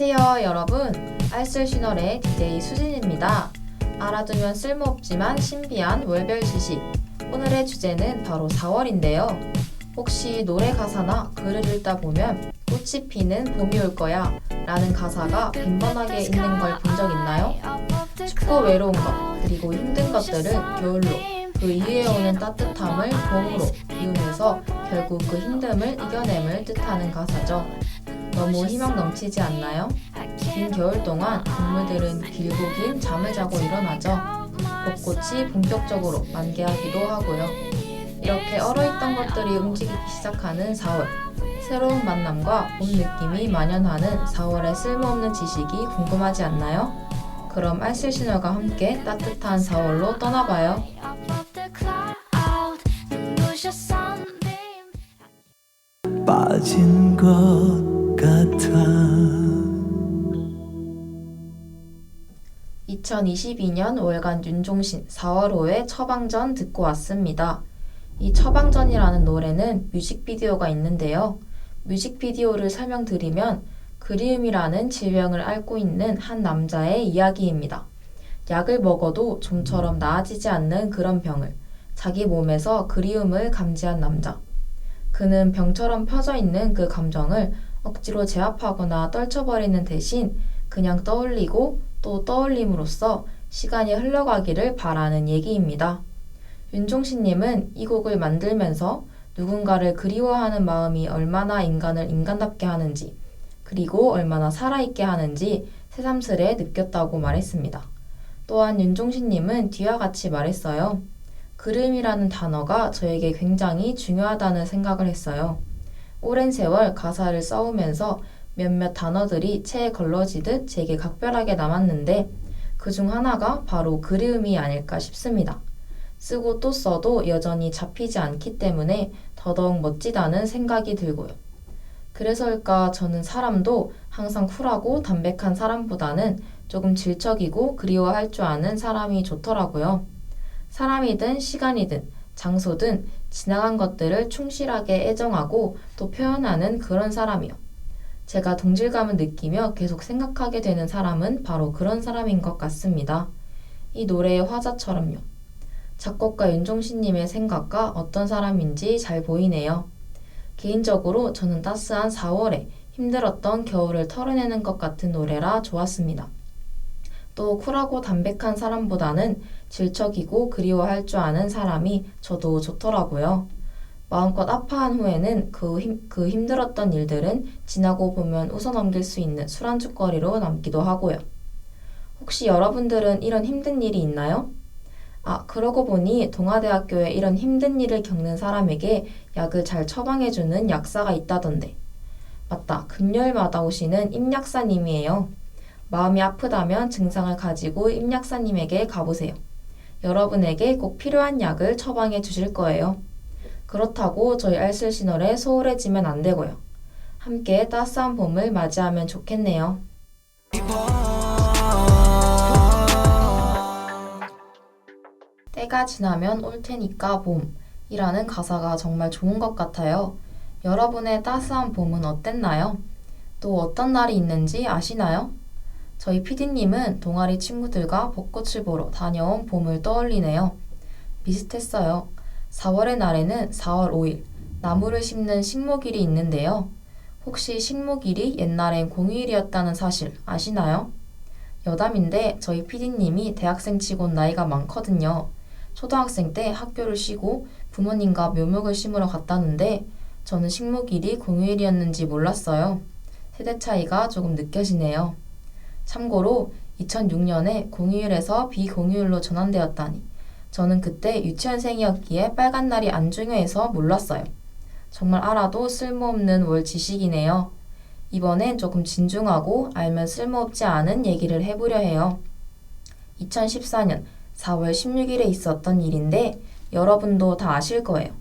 안녕하세요 여러분, 알쓸시널의 DJ 수진입니다. 알아두면 쓸모없지만 신비한 월별 지식. 오늘의 주제는 바로 4월인데요. 혹시 노래 가사나 글을 읽다 보면 꽃이 피는 봄이 올 거야 라는 가사가 빈번하게 있는 걸 본 적 있나요? 춥고 외로운 것, 그리고 힘든 것들을 겨울로, 그 이후에 오는 따뜻함을 봄으로 이용해서 결국 그 힘듦을 이겨냄을 뜻하는 가사죠. 너무 희망 넘치지 않나요? 긴 겨울 동안 동물들은 길고 긴 잠을 자고 일어나죠. 벚꽃이 본격적으로 만개하기도 하고요. 이렇게 얼어있던 것들이 움직이기 시작하는 4월. 새로운 만남과 봄 느낌이 만연하는 4월의 쓸모없는 지식이 궁금하지 않나요? 그럼 알쓸시널과 함께 따뜻한 4월로 떠나봐요. 빠진 것 같아. 2022년 월간 윤종신 4월 5회 처방전 듣고 왔습니다. 이 처방전이라는 노래는 뮤직비디오가 있는데요. 뮤직비디오를 설명드리면 그리움이라는 질병을 앓고 있는 한 남자의 이야기입니다. 약을 먹어도 좀처럼 나아지지 않는 그런 병을, 자기 몸에서 그리움을 감지한 남자. 그는 병처럼 펴져 있는 그 감정을 억지로 제압하거나 떨쳐버리는 대신 그냥 떠올리고 또 떠올림으로써 시간이 흘러가기를 바라는 얘기입니다. 윤종신님은 이 곡을 만들면서 누군가를 그리워하는 마음이 얼마나 인간을 인간답게 하는지, 그리고 얼마나 살아있게 하는지 새삼스레 느꼈다고 말했습니다. 또한 윤종신님은 뒤와 같이 말했어요. 그리움이라는 단어가 저에게 굉장히 중요하다는 생각을 했어요. 오랜 세월 가사를 써오면서 몇몇 단어들이 체에 걸러지듯 제게 각별하게 남았는데 그중 하나가 바로 그리움이 아닐까 싶습니다. 쓰고 또 써도 여전히 잡히지 않기 때문에 더더욱 멋지다는 생각이 들고요. 그래서일까 저는 사람도 항상 쿨하고 담백한 사람보다는 조금 질척이고 그리워할 줄 아는 사람이 좋더라고요. 사람이든 시간이든 장소든 지나간 것들을 충실하게 애정하고 또 표현하는 그런 사람이요. 제가 동질감을 느끼며 계속 생각하게 되는 사람은 바로 그런 사람인 것 같습니다. 이 노래의 화자처럼요. 작곡가 윤종신님의 생각과 어떤 사람인지 잘 보이네요. 개인적으로 저는 따스한 4월에 힘들었던 겨울을 털어내는 것 같은 노래라 좋았습니다. 또 쿨하고 담백한 사람보다는 질척이고 그리워할 줄 아는 사람이 저도 좋더라고요. 마음껏 아파한 후에는 그 힘들었던 일들은 지나고 보면 웃어넘길 수 있는 술안주거리로 남기도 하고요. 혹시 여러분들은 이런 힘든 일이 있나요? 그러고 보니 동아대학교에 이런 힘든 일을 겪는 사람에게 약을 잘 처방해주는 약사가 있다던데. 맞다, 금요일마다 오시는 임약사님이에요. 마음이 아프다면 증상을 가지고 임약사님에게 가보세요. 여러분에게 꼭 필요한 약을 처방해 주실 거예요. 그렇다고 저희 알쓸시널에 소홀해지면 안 되고요. 함께 따스한 봄을 맞이하면 좋겠네요. 때가 지나면 올 테니까 봄이라는 가사가 정말 좋은 것 같아요. 여러분의 따스한 봄은 어땠나요? 또 어떤 날이 있는지 아시나요? 저희 PD님은 동아리 친구들과 벚꽃을 보러 다녀온 봄을 떠올리네요. 비슷했어요. 4월의 날에는 4월 5일, 나무를 심는 식목일이 있는데요. 혹시 식목일이 옛날엔 공휴일이었다는 사실 아시나요? 여담인데 저희 PD님이 대학생 치곤 나이가 많거든요. 초등학생 때 학교를 쉬고 부모님과 묘목을 심으러 갔다는데 저는 식목일이 공휴일이었는지 몰랐어요. 세대 차이가 조금 느껴지네요. 참고로 2006년에 공휴일에서 비공휴일로 전환되었다니 저는 그때 유치원생이었기에 빨간 날이 안 중요해서 몰랐어요. 정말 알아도 쓸모없는 월 지식이네요. 이번엔 조금 진중하고 알면 쓸모없지 않은 얘기를 해보려 해요. 2014년 4월 16일에 있었던 일인데 여러분도 다 아실 거예요.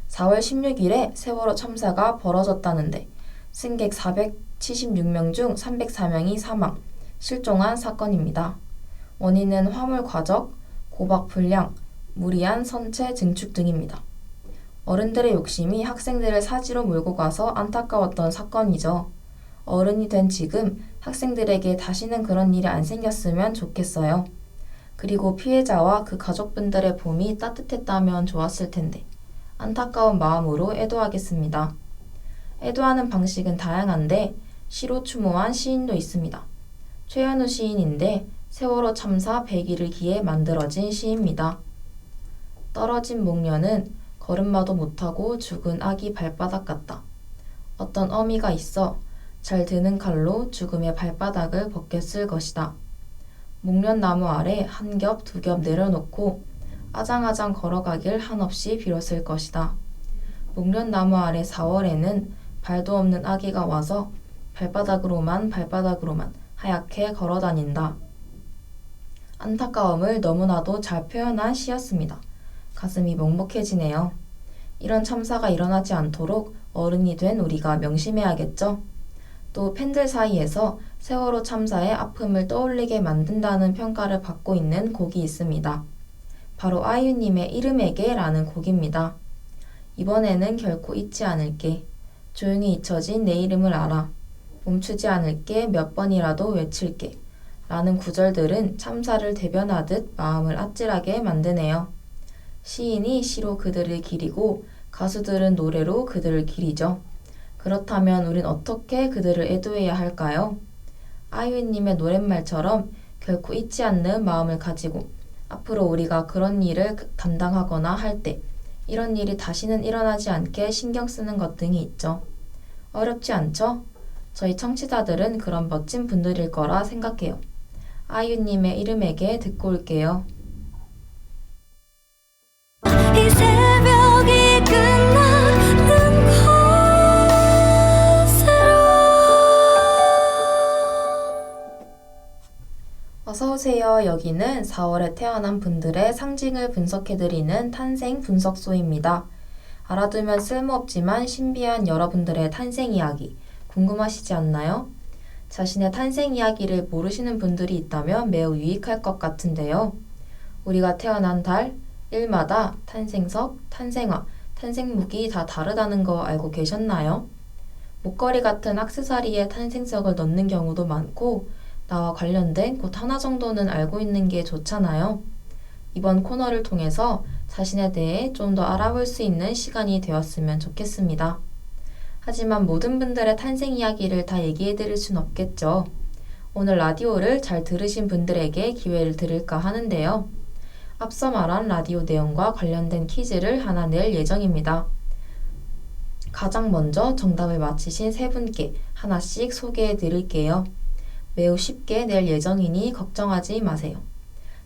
4월 16일에 세월호 참사가 벌어졌다는데 승객 476명 중 304명이 사망, 실종한 사건입니다. 원인은 화물 과적, 고박 불량, 무리한 선체 증축 등입니다. 어른들의 욕심이 학생들을 사지로 몰고 가서 안타까웠던 사건이죠. 어른이 된 지금 학생들에게 다시는 그런 일이 안 생겼으면 좋겠어요. 그리고 피해자와 그 가족분들의 봄이 따뜻했다면 좋았을 텐데 안타까운 마음으로 애도하겠습니다. 애도하는 방식은 다양한데 시로 추모한 시인도 있습니다. 최현우 시인인데 세월호 참사 100일을 기해 만들어진 시입니다. 떨어진 목련은 걸음마도 못하고 죽은 아기 발바닥 같다. 어떤 어미가 있어 잘 드는 칼로 죽음의 발바닥을 벗겼을 것이다. 목련나무 아래 한 겹, 두 겹 내려놓고 아장아장 걸어가길 한없이 빌었을 것이다. 목련나무 아래 4월에는 발도 없는 아기가 와서 발바닥으로만 하얗게 걸어다닌다. 안타까움을 너무나도 잘 표현한 시였습니다. 가슴이 먹먹해지네요. 이런 참사가 일어나지 않도록 어른이 된 우리가 명심해야겠죠? 또 팬들 사이에서 세월호 참사의 아픔을 떠올리게 만든다는 평가를 받고 있는 곡이 있습니다. 바로 아이유님의 이름에게라는 곡입니다. 이번에는 결코 잊지 않을게. 조용히 잊혀진 내 이름을 알아. 멈추지 않을게. 몇 번이라도 외칠게. 라는 구절들은 참사를 대변하듯 마음을 아찔하게 만드네요. 시인이 시로 그들을 기리고 가수들은 노래로 그들을 기리죠. 그렇다면 우린 어떻게 그들을 애도해야 할까요? 아이유님의 노랫말처럼 결코 잊지 않는 마음을 가지고 앞으로 우리가 그런 일을 담당하거나 할 때 이런 일이 다시는 일어나지 않게 신경 쓰는 것 등이 있죠. 어렵지 않죠? 저희 청취자들은 그런 멋진 분들일 거라 생각해요. 아이유님의 이름에게 듣고 올게요. 이 새벽이 끝나는 곳으로 어서오세요. 여기는 4월에 태어난 분들의 상징을 분석해드리는 탄생 분석소입니다. 알아두면 쓸모없지만 신비한 여러분들의 탄생 이야기 궁금하시지 않나요? 자신의 탄생 이야기를 모르시는 분들이 있다면 매우 유익할 것 같은데요. 우리가 태어난 달, 일마다 탄생석, 탄생화, 탄생묵이 다 다르다는 거 알고 계셨나요? 목걸이 같은 액세서리에 탄생석을 넣는 경우도 많고 나와 관련된 곳 하나 정도는 알고 있는 게 좋잖아요. 이번 코너를 통해서 자신에 대해 좀 더 알아볼 수 있는 시간이 되었으면 좋겠습니다. 하지만 모든 분들의 탄생 이야기를 다 얘기해 드릴 순 없겠죠. 오늘 라디오를 잘 들으신 분들에게 기회를 드릴까 하는데요. 앞서 말한 라디오 내용과 관련된 퀴즈를 하나 낼 예정입니다. 가장 먼저 정답을 맞히신 세 분께 하나씩 소개해 드릴게요. 매우 쉽게 낼 예정이니 걱정하지 마세요.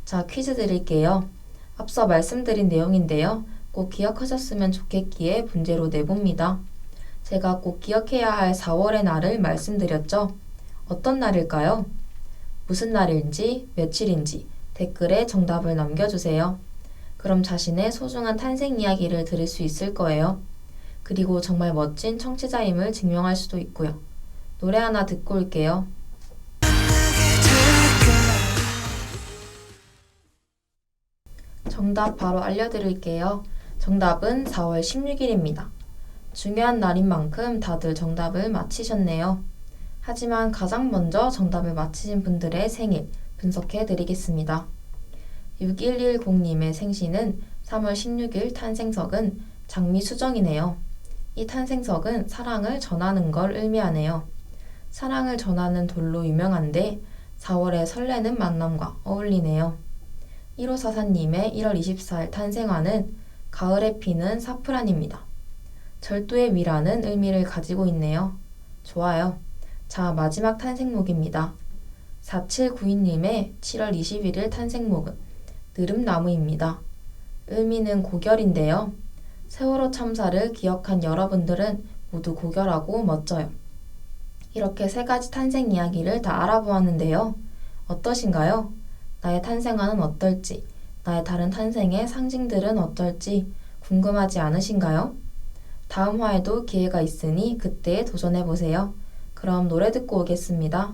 자, 퀴즈 드릴게요. 앞서 말씀드린 내용인데요. 꼭 기억하셨으면 좋겠기에 문제로 내봅니다. 제가 꼭 기억해야 할 4월의 날을 말씀드렸죠. 어떤 날일까요? 무슨 날인지, 며칠인지 댓글에 정답을 남겨주세요. 그럼 자신의 소중한 탄생 이야기를 들을 수 있을 거예요. 그리고 정말 멋진 청취자임을 증명할 수도 있고요. 노래 하나 듣고 올게요. 정답 바로 알려드릴게요. 정답은 4월 16일입니다. 중요한 날인 만큼 다들 정답을 맞히셨네요. 하지만 가장 먼저 정답을 맞히신 분들의 생일 분석해 드리겠습니다. 6110님의 생신은 3월 16일 탄생석은 장미수정이네요. 이 탄생석은 사랑을 전하는 걸 의미하네요. 사랑을 전하는 돌로 유명한데 4월의 설레는 만남과 어울리네요. 1544님의 1월 24일 탄생화는 가을에 피는 사프란입니다. 절도의 미라는 의미를 가지고 있네요. 좋아요. 자, 마지막 탄생목입니다. 4792님의 7월 21일 탄생목은 느릅나무입니다. 의미는 고결인데요. 세월호 참사를 기억한 여러분들은 모두 고결하고 멋져요. 이렇게 세 가지 탄생 이야기를 다 알아보았는데요. 어떠신가요? 나의 탄생화는 어떨지, 나의 다른 탄생의 상징들은 어떨지 궁금하지 않으신가요? 다음 화에도 기회가 있으니 그때 도전해보세요. 그럼 노래 듣고 오겠습니다.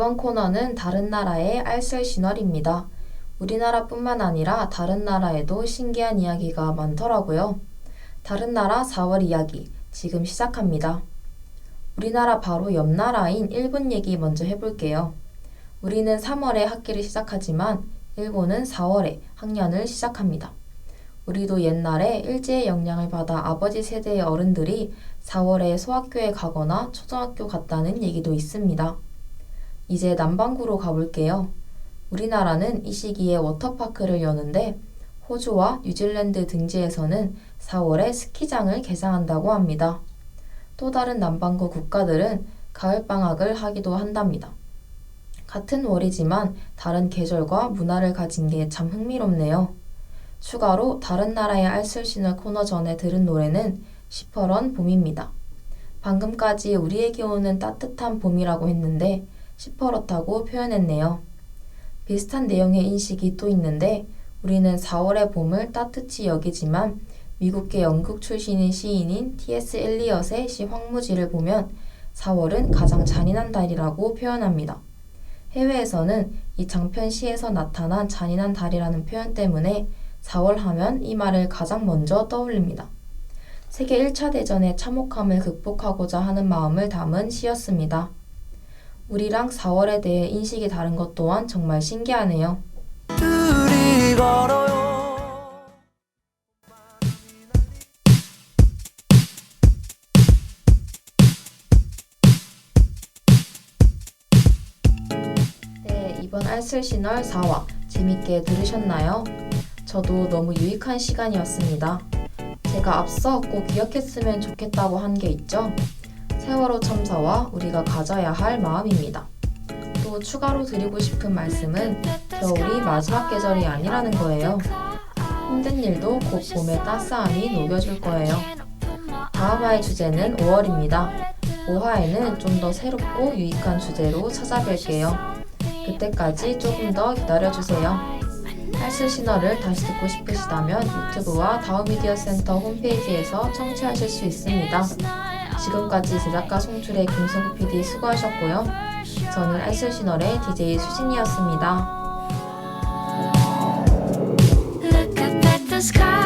이번 코너는 다른 나라의 알쓸 시널입니다. 우리나라뿐만 아니라 다른 나라에도 신기한 이야기가 많더라고요. 다른 나라 4월 이야기 지금 시작합니다. 우리나라 바로 옆 나라인 일본 얘기 먼저 해볼게요. 우리는 3월에 학기를 시작하지만 일본은 4월에 학년을 시작합니다. 우리도 옛날에 일제의 영향을 받아 아버지 세대의 어른들이 4월에 소학교에 가거나 초등학교 갔다는 얘기도 있습니다. 이제 남반구로 가볼게요. 우리나라는 이 시기에 워터파크를 여는데 호주와 뉴질랜드 등지에서는 4월에 스키장을 개장한다고 합니다. 또 다른 남반구 국가들은 가을방학을 하기도 한답니다. 같은 월이지만 다른 계절과 문화를 가진 게 참 흥미롭네요. 추가로 다른 나라의 알쓸시널 코너 전에 들은 노래는 시퍼런 봄입니다. 방금까지 우리에게 오는 따뜻한 봄이라고 했는데 시퍼렇다고 표현했네요. 비슷한 내용의 인식이 또 있는데 우리는 4월의 봄을 따뜻히 여기지만 미국계 연극 출신인 시인인 T.S. 엘리엇의 시 황무지를 보면 4월은 가장 잔인한 달이라고 표현합니다. 해외에서는 이 장편 시에서 나타난 잔인한 달이라는 표현 때문에 4월 하면 이 말을 가장 먼저 떠올립니다. 세계 1차 대전의 참혹함을 극복하고자 하는 마음을 담은 시였습니다. 우리랑 4월에 대해 인식이 다른 것 또한 정말 신기하네요. 둘이 걸어요. 네, 이번 알쓸시널 4화 재밌게 들으셨나요? 저도 너무 유익한 시간이었습니다. 제가 앞서 꼭 기억했으면 좋겠다고 한 게 있죠? 세월호 참사와 우리가 가져야 할 마음입니다. 또 추가로 드리고 싶은 말씀은 겨울이 마지막 계절이 아니라는 거예요. 힘든 일도 곧 봄의 따스함이 녹여줄 거예요. 다음 화의 주제는 5월입니다. 5화에는 좀 더 새롭고 유익한 주제로 찾아뵐게요. 그때까지 조금 더 기다려주세요. 알쓸시널을 다시 듣고 싶으시다면 유튜브와 다우미디어 센터 홈페이지에서 청취하실 수 있습니다. 지금까지 제작가 송출의 김승국 PD 수고하셨고요. 저는 알쓸시널의 DJ 수진이었습니다. Look up at the sky.